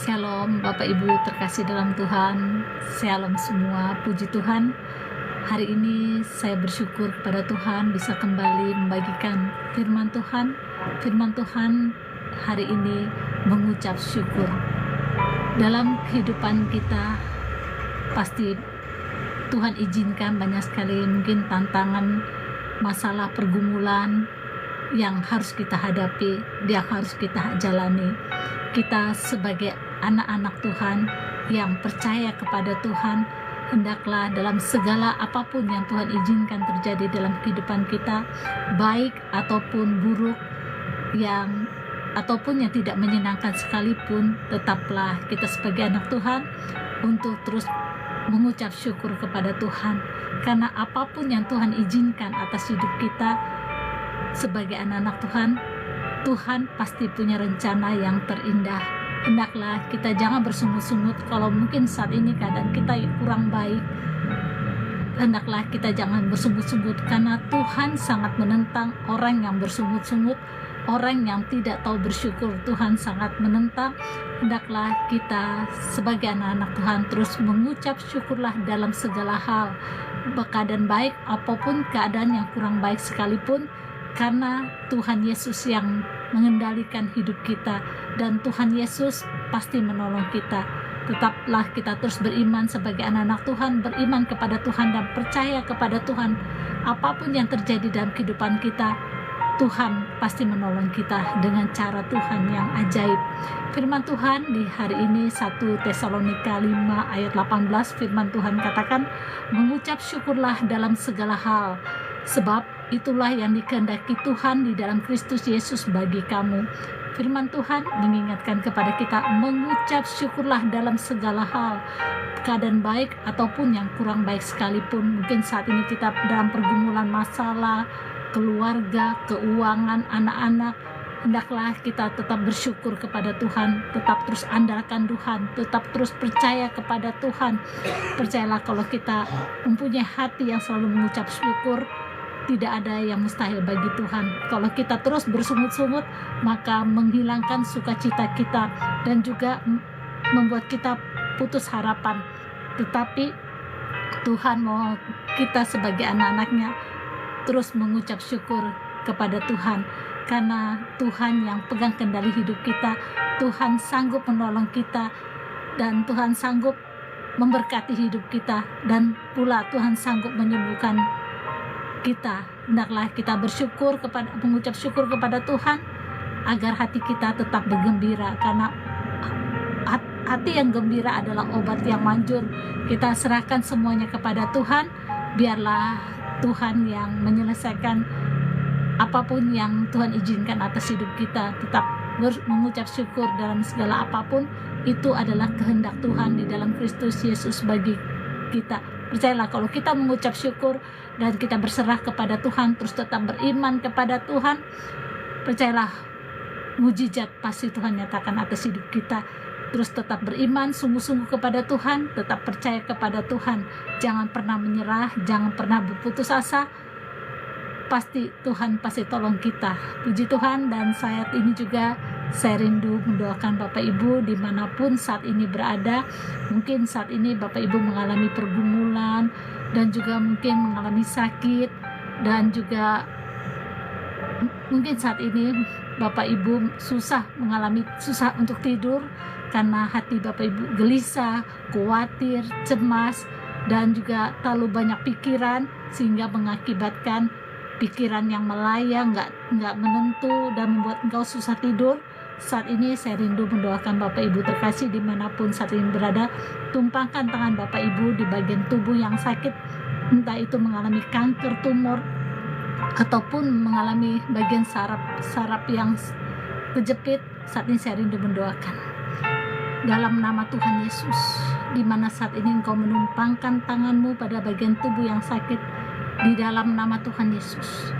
Shalom Bapak Ibu terkasih dalam Tuhan. Shalom semua, puji Tuhan. Hari ini saya bersyukur kepada Tuhan bisa kembali membagikan firman Tuhan. Firman Tuhan hari ini mengucap syukur. Dalam kehidupan kita pasti Tuhan izinkan banyak sekali mungkin tantangan, masalah, pergumulan yang harus kita hadapi, yang harus kita jalani. Kita sebagai anak-anak Tuhan yang percaya kepada Tuhan, hendaklah dalam segala apapun yang Tuhan izinkan terjadi dalam kehidupan kita, baik ataupun buruk, ataupun yang tidak menyenangkan sekalipun, tetaplah kita sebagai anak Tuhan untuk terus mengucap syukur kepada Tuhan. Karena apapun yang Tuhan izinkan atas hidup kita sebagai anak-anak Tuhan, Tuhan pasti punya rencana yang terindah. Hendaklah kita jangan bersungut-sungut kalau mungkin saat ini keadaan kita kurang baik. Hendaklah kita jangan bersungut-sungut, karena Tuhan sangat menentang orang yang bersungut-sungut, orang yang tidak tahu bersyukur. Tuhan sangat menentang. Hendaklah kita sebagai anak-anak Tuhan terus mengucap syukurlah dalam segala hal, keadaan baik apapun keadaan yang kurang baik sekalipun, karena Tuhan Yesus yang mengendalikan hidup kita dan Tuhan Yesus pasti menolong kita. Tetaplah kita terus beriman sebagai anak-anak Tuhan, beriman kepada Tuhan dan percaya kepada Tuhan. Apapun yang terjadi dalam kehidupan kita, Tuhan pasti menolong kita dengan cara Tuhan yang ajaib. Firman Tuhan di hari ini 1 Tesalonika 5 ayat 18, firman Tuhan katakan, mengucap syukurlah dalam segala hal, sebab itulah yang dikehendaki Tuhan di dalam Kristus Yesus bagi kamu. Firman Tuhan mengingatkan kepada kita mengucap syukurlah dalam segala hal, keadaan baik ataupun yang kurang baik sekalipun. Mungkin saat ini kita dalam pergumulan masalah, keluarga, keuangan, anak-anak, hendaklah kita tetap bersyukur kepada Tuhan, tetap terus andalkan Tuhan, tetap terus percaya kepada Tuhan. Percayalah kalau kita mempunyai hati yang selalu mengucap syukur, tidak ada yang mustahil bagi Tuhan. Kalau kita terus bersungut-sungut, maka menghilangkan sukacita kita dan juga membuat kita putus harapan. Tetapi Tuhan mau kita sebagai anak-anaknya terus mengucap syukur kepada Tuhan, karena Tuhan yang pegang kendali hidup kita. Tuhan sanggup menolong kita dan Tuhan sanggup memberkati hidup kita, dan pula Tuhan sanggup menyembuhkan kita. Hendaklah kita bersyukur mengucap syukur kepada Tuhan agar hati kita tetap bergembira, karena hati yang gembira adalah obat yang manjur. Kita serahkan semuanya kepada Tuhan, biarlah Tuhan yang menyelesaikan apapun yang Tuhan izinkan atas hidup kita. Tetap mengucap syukur dalam segala apapun, itu adalah kehendak Tuhan di dalam Kristus Yesus bagi kita. Percayalah kalau kita mengucap syukur dan kita berserah kepada Tuhan, terus tetap beriman kepada Tuhan, percayalah mujizat pasti Tuhan nyatakan atas hidup kita. Terus tetap beriman sungguh-sungguh kepada Tuhan, tetap percaya kepada Tuhan, jangan pernah menyerah, jangan pernah berputus asa. Pasti Tuhan pasti tolong kita. Puji Tuhan. Dan saat ini juga saya rindu mendoakan Bapak Ibu dimanapun saat ini berada. Mungkin saat ini Bapak Ibu mengalami pergumulan dan juga mungkin mengalami sakit, dan juga mungkin saat ini Bapak Ibu susah untuk tidur karena hati Bapak Ibu gelisah, khawatir, cemas, dan juga terlalu banyak pikiran sehingga mengakibatkan pikiran yang melayang, nggak menentu, dan membuat engkau susah tidur. Saat ini saya rindu mendoakan Bapak Ibu terkasih dimanapun saat ini berada. Tumpangkan tangan Bapak Ibu di bagian tubuh yang sakit, entah itu mengalami kanker, tumor, ataupun mengalami bagian saraf yang kejepit. Saat ini saya rindu mendoakan dalam nama Tuhan Yesus, di mana saat ini engkau menumpangkan tanganmu pada bagian tubuh yang sakit, di dalam nama Tuhan Yesus.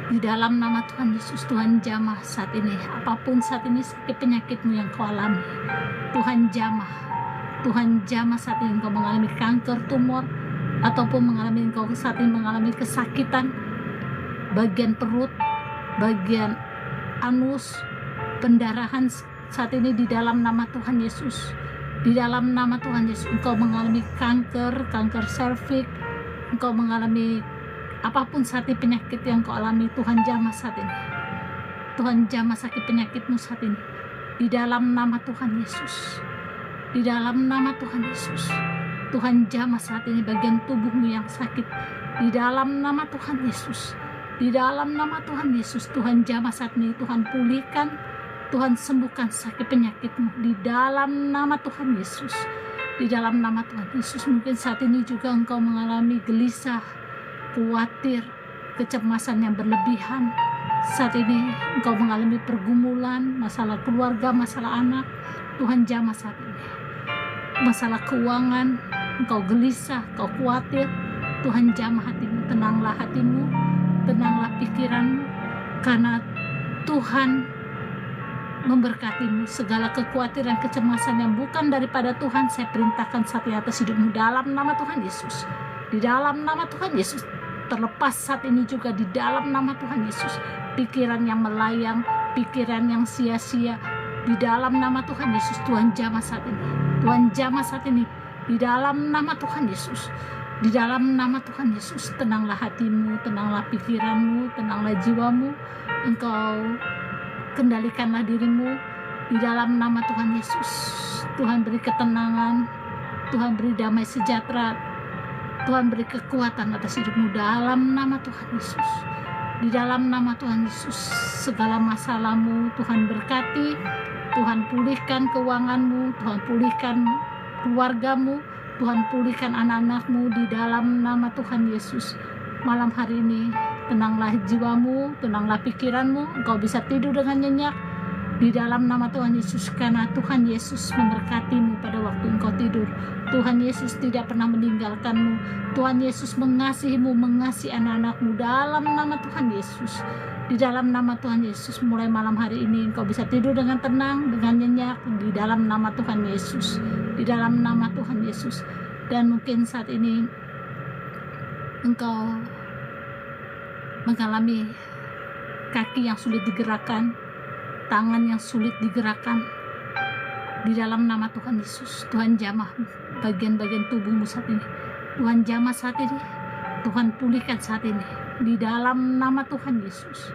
Di dalam nama Tuhan Yesus, Tuhan jamah saat ini apapun saat ini sakit penyakitmu yang kau alami. Tuhan jamah saat ini engkau mengalami kanker, tumor, ataupun engkau saat ini mengalami kesakitan bagian perut, bagian anus, pendarahan saat ini di dalam nama Tuhan Yesus. Di dalam nama Tuhan Yesus, engkau mengalami kanker serviks, engkau mengalami apapun saat ini penyakit yang engkau alami, Tuhan jamah saat ini. Tuhan jamah sakit penyakitmu saat ini. Di dalam nama Tuhan Yesus. Di dalam nama Tuhan Yesus. Tuhan jamah saat ini bagian tubuhmu yang sakit. Di dalam nama Tuhan Yesus. Di dalam nama Tuhan Yesus, Tuhan jamah saat ini. Tuhan pulihkan, Tuhan sembuhkan sakit penyakitmu di dalam nama Tuhan Yesus. Di dalam nama Tuhan Yesus, mungkin saat ini juga engkau mengalami gelisah, khawatir, kecemasan yang berlebihan. Saat ini engkau mengalami pergumulan, masalah keluarga, masalah anak. Tuhan jamah saat ini. Masalah keuangan, engkau gelisah, engkau khawatir. Tuhan jamah hatimu, tenanglah hatimu, tenanglah pikiranmu, karena Tuhan memberkatimu. Segala kekhawatiran, kecemasan yang bukan daripada Tuhan, saya perintahkan saat ini atas hidupmu dalam nama Tuhan Yesus. Di dalam nama Tuhan Yesus, terlepas saat ini juga di dalam nama Tuhan Yesus. Pikiran yang melayang, pikiran yang sia-sia, di dalam nama Tuhan Yesus, Tuhan jamah saat ini. Tuhan jamah saat ini di dalam nama Tuhan Yesus. Di dalam nama Tuhan Yesus, tenanglah hatimu, tenanglah pikiranmu, tenanglah jiwamu. Engkau kendalikanlah dirimu di dalam nama Tuhan Yesus. Tuhan beri ketenangan, Tuhan beri damai sejahtera, Tuhan beri kekuatan atas hidupmu dalam nama Tuhan Yesus. Di dalam nama Tuhan Yesus, segala masalahmu Tuhan berkati, Tuhan pulihkan keuanganmu, Tuhan pulihkan keluargamu, Tuhan pulihkan anak-anakmu di dalam nama Tuhan Yesus. Malam hari ini tenanglah jiwamu, tenanglah pikiranmu, engkau bisa tidur dengan nyenyak di dalam nama Tuhan Yesus, karena Tuhan Yesus memberkatimu pada waktu engkau tidur. Tuhan Yesus tidak pernah meninggalkanmu. Tuhan Yesus mengasihimu, mengasihi anak-anakmu dalam nama Tuhan Yesus. Di dalam nama Tuhan Yesus, mulai malam hari ini engkau bisa tidur dengan tenang, dengan nyenyak di dalam nama Tuhan Yesus. Di dalam nama Tuhan Yesus. Dan mungkin saat ini engkau mengalami kaki yang sulit digerakkan, tangan yang sulit digerakkan. Di dalam nama Tuhan Yesus, Tuhan jamah bagian-bagian tubuhmu saat ini. Tuhan jamah saat ini, Tuhan pulihkan saat ini. Di dalam nama Tuhan Yesus.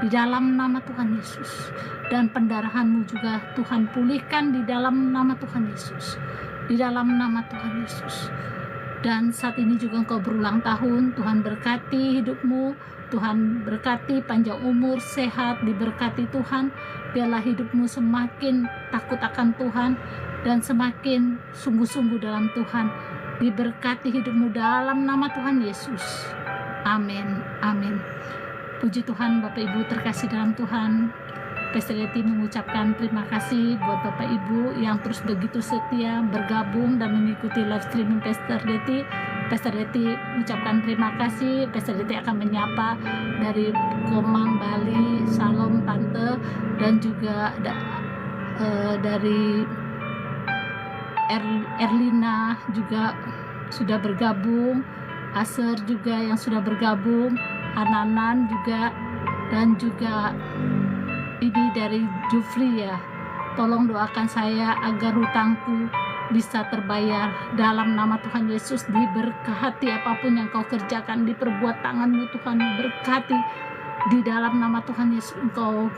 Di dalam nama Tuhan Yesus. Dan pendarahanmu juga Tuhan pulihkan di dalam nama Tuhan Yesus. Di dalam nama Tuhan Yesus. Dan saat ini juga engkau berulang tahun, Tuhan berkati hidupmu, Tuhan berkati panjang umur, sehat, diberkati Tuhan. Biarlah hidupmu semakin takut akan Tuhan dan semakin sungguh-sungguh dalam Tuhan. Diberkati hidupmu dalam nama Tuhan Yesus. Amin, amin. Puji Tuhan, Bapak Ibu terkasih dalam Tuhan. Pastor Deti mengucapkan terima kasih buat Bapak Ibu yang terus begitu setia bergabung dan mengikuti live streaming Pastor Deti. Pastor Deti mengucapkan terima kasih. Pastor Deti akan menyapa dari Komang, Bali. Salam Tante. Dan juga dari Erlina juga sudah bergabung. Aser juga yang sudah bergabung. Hananan juga. Dan juga ini dari Jufri ya. Tolong doakan saya agar hutangku bisa terbayar dalam nama Tuhan Yesus. Diberkati apapun yang kau kerjakan, diperbuat tanganmu Tuhan berkati. Di dalam nama Tuhan Yesus engkau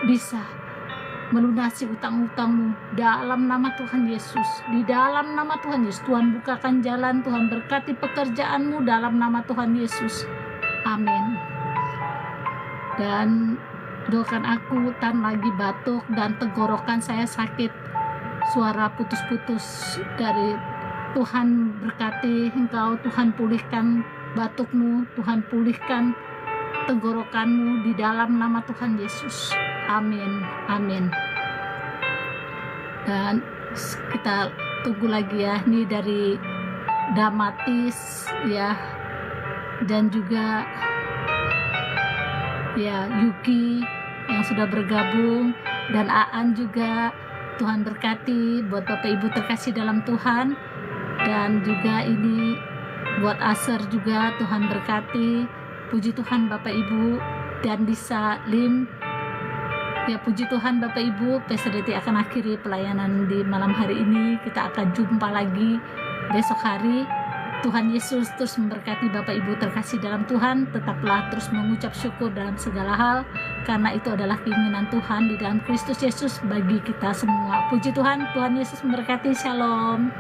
bisa melunasi utang-utangmu dalam nama Tuhan Yesus. Di dalam nama Tuhan Yesus, Tuhan bukakan jalan, Tuhan berkati pekerjaanmu dalam nama Tuhan Yesus. Amin. Dan doakan aku, tan lagi batuk dan tenggorokan saya sakit, suara putus-putus. Dari Tuhan berkati engkau, Tuhan pulihkan batukmu, Tuhan pulihkan tenggorokanmu di dalam nama Tuhan Yesus. Amin, amin. Dan kita tunggu lagi ya, ini dari Damatis ya, dan juga ya Yuki yang sudah bergabung, dan Aan juga. Tuhan berkati buat Bapak Ibu terkasih dalam Tuhan. Dan juga ini buat Aser juga, Tuhan berkati. Puji Tuhan Bapak Ibu. Dan Disa Lim Ya puji Tuhan Bapak Ibu, PSDT akan akhiri pelayanan di malam hari ini. Kita akan jumpa lagi besok hari. Tuhan Yesus terus memberkati Bapak Ibu terkasih dalam Tuhan. Tetaplah terus mengucap syukur dalam segala hal, karena itu adalah keinginan Tuhan di dalam Kristus Yesus bagi kita semua. Puji Tuhan, Tuhan Yesus memberkati. Shalom.